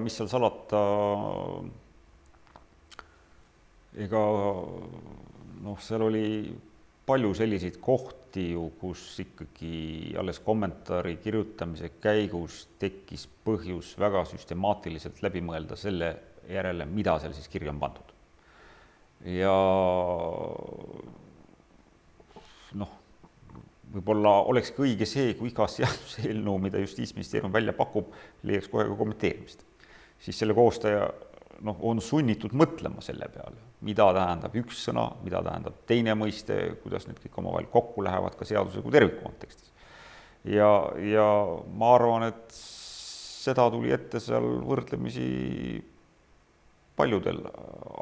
mis seal salata, ega seal oli palju selliseid kohti ju, kus ikkagi alles kommentaari kirjutamise käigus tekkis põhjus väga süstemaatiliselt läbi mõelda selle järele, mida seal siis kirja on pandud. Ja võib-olla oleks õige see, kui iga seaduseelnõu, mida Justiitsministeerium välja pakub, leiaks kohe ka kommenteerimist. Siis selle koostaja on sunnitud mõtlema selle peale, mida tähendab üks sõna, mida tähendab teine mõiste, kuidas need kõik omavahel kokku lähevad ka seaduse kui terviku kontekstis. Ja ma arvan, et seda tuli ette seal võrdlemisi paljudel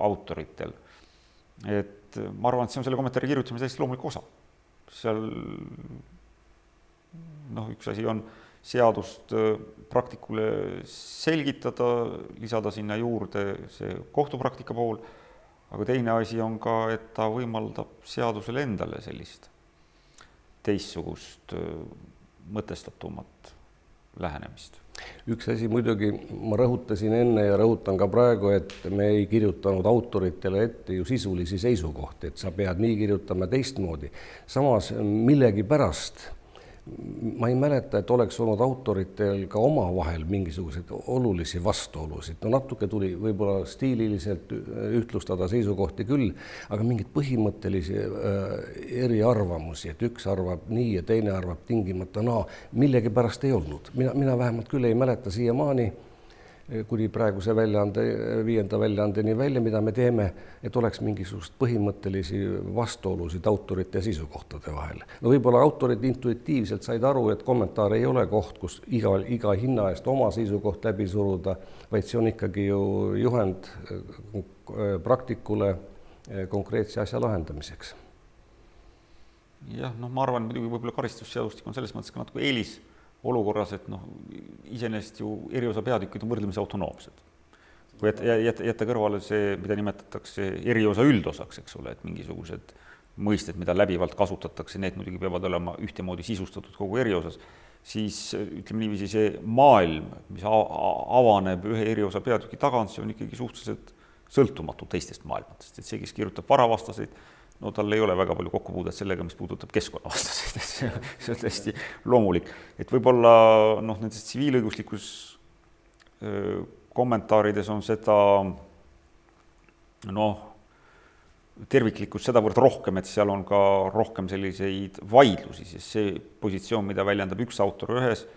autoritel. Et ma arvan, et see on selle kommentaari kirjutamise täiesti loomulik osa. Seal üks asi on seadust praktikule selgitada, lisada sinna juurde see kohtupraktika pool, aga teine asi on ka, et ta võimaldab seadusele endale sellist teistsugust mõtestatumat lähenemist. Üks asi muidugi, ma rõhutasin enne ja rõhutan ka praegu, et me ei kirjutanud autoritele ette ju sisulisi seisukohti, et sa pead nii kirjutama teistmoodi. Samas millegi pärast ma ei mäleta, et oleks olnud autoritel ka omavahel mingisuguseid olulisi vastuolusid. Natuke tuli võib-olla stiililiselt ühtlustada seisukohti küll, aga mingid põhimõttelisi eriarvamusi, et üks arvab nii ja teine arvab tingimata millegi pärast ei olnud. Mina vähemalt küll ei mäleta siiamaani, kuni praeguse 5. väljaandeni välja, mida me teeme, et oleks mingisugust põhimõttelisi vastuolusid autorite ja sisukohtade vahel. Võib-olla autorid intuitiivselt said aru, et kommentaar ei ole koht, kus iga hinna eest oma seisukoht läbi suruda, vaid see on ikkagi ju juhend praktikule konkreetse asja lahendamiseks. Jah, ma arvan, muidugi võib-olla karistusseadustik on selles mõttes ka natuke eelis olukorras, et iseenesest ju eriosa peatükid on võrdlemisi autonoomsed. Kui jätta kõrvale see, mida nimetatakse eriosa üldosaks, eks ole, et mingisugused mõisted, mida läbivalt kasutatakse, need muidugi peavad olema ühtemoodi sisustatud kogu eriosas, siis ütleme niiviisi see maailm, mis avaneb ühe eriosa peatüki tagant, see on ikkagi suhteliselt sõltumatu teistest maailmatest. Et see, kes kirjutab varavastaseid, tal ei ole väga palju kokkupuudet sellega, mis puudutab keskkonnavastaseid. See on täiesti loomulik. Et võib-olla nendes tsiviilõiguslikus kommentaarides on seda terviklikkus sedavõrd rohkem, et seal on ka rohkem selliseid vaidlusi, sest see positsioon, mida väljendab üks autor ühes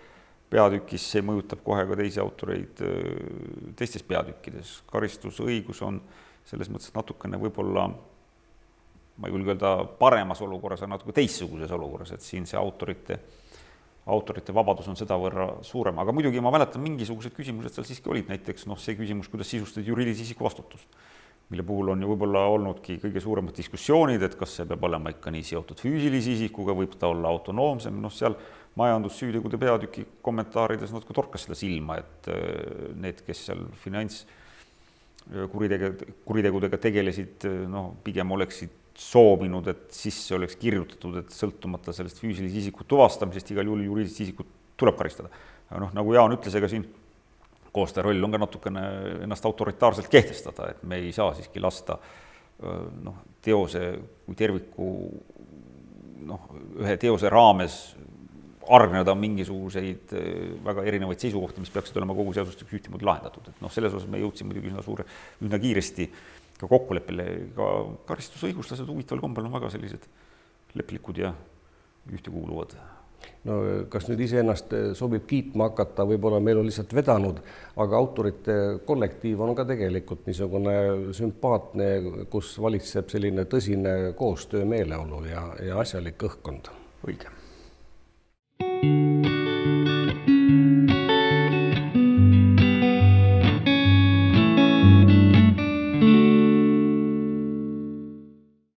peatükis, see mõjutab kohe ka teisi autoreid teistes peatükkides. Karistusõigus on selles mõttes natukene võib-olla, ma ei julge öelda paremas olukorras, on natuke teistsuguses olukorras, et siin see autorite vabadus on sedavõrra suurem. Aga muidugi ma mäletan mingisugused küsimused seal siiski olid, näiteks see küsimus, kuidas sisustada juriidilise isiku vastutust, mille puhul on ju võib-olla olnudki kõige suuremad diskussioonid, et kas see peab olema ikka nii seotud füüsilise isikuga, võib ta olla autonoomsem. Seal majandussüütegude peatüki kommentaarides natuke torkas seda silma, et need, kes seal kuritegudega tegelesid, pigem oleksid soovinud, et sisse oleks kirjutatud, et sõltumata sellest füüsilise isiku tuvastamisest igal juhul juriidilist isikut tuleb karistada. Nagu Jaan ütles, ega siin koostaja roll on ka natukene ennast autoritaarselt kehtestada, et me ei saa siiski lasta teose kui terviku ühe teose raames argneda mingisuguseid väga erinevaid seisukohti, mis peaksid olema kogu seadustik ühtemoodi lahendatud. Et selles osas me jõudsime muidugi üsna kiiresti ka kokkuleppele. Ka karistusõiguslased huvitaval kombel on väga sellised leplikud ja ühtekuuluvad. Kas nüüd iseennast sobib kiitma hakata, võib-olla meil on lihtsalt vedanud, aga autorite kollektiiv on ka tegelikult niisugune sümpaatne, kus valitseb selline tõsine koostöö meeleolu ja asjalik õhkkond. Õige.